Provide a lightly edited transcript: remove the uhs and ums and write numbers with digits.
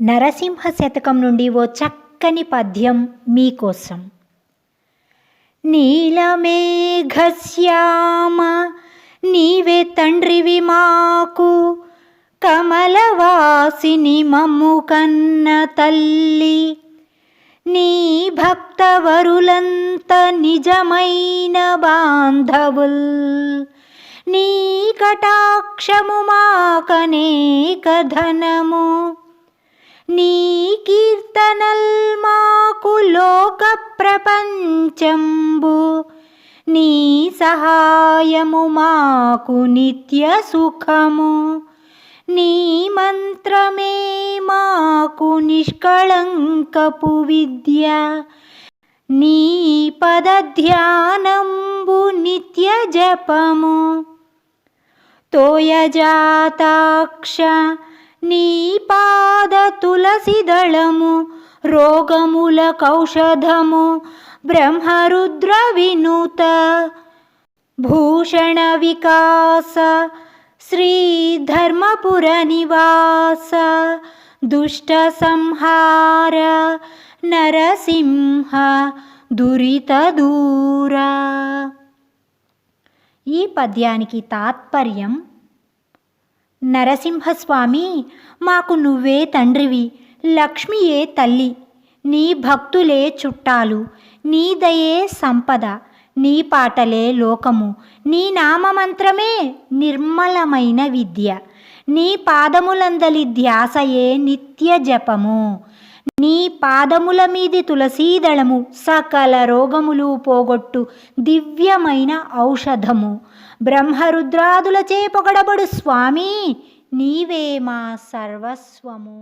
నరసింహ శతకం నుండి ఓ చక్కని పద్యం మీకోసం. నీలమేఘశ్యామ నీవే తండ్రివి మాకు, కమలవాసిని మమ్ము కన్న తల్లి. నీ భక్తవరులంత నిజమైన బాంధవుల్, నీ కటాక్షము మాకనేక ధనము. నీ కీర్తనల్ మాకు లోక ప్రపంచంబు, నీ సహాయము మాకు నిత్య సుఖము. నీ మంత్రమే మాకు నిష్కళంకపు విద్య, నీ పదధ్యానంబు నిత్య జపము. తోయజాతాక్ష నీ పాద తులసిదళము, రోగముల కౌషధము. బ్రహ్మరుద్ర వినుత భూషణ వికాస, శ్రీ ధర్మపుర నివాస. దుష్ట సంహార నరసింహ దురిత దూర. ఈ పద్యానికి తాత్పర్యం: నరసింహస్వామి, మాకు నువ్వే తండ్రివి, లక్ష్మియే తల్లి, నీ భక్తులే చుట్టాలు, నీ దయే సంపద, నీ పాటలే లోకము, నీ నామమంత్రమే నిర్మలమైన విద్య, నీ పాదములందలి ధ్యాసయే నిత్య జపము. నీ పాదముల మీది తులసీదళము సకల రోగములు పోగొట్టు దివ్యమైన ఔషధము. బ్రహ్మరుద్రాదులచే పొగడబడు స్వామి, నీవే మా సర్వస్వము.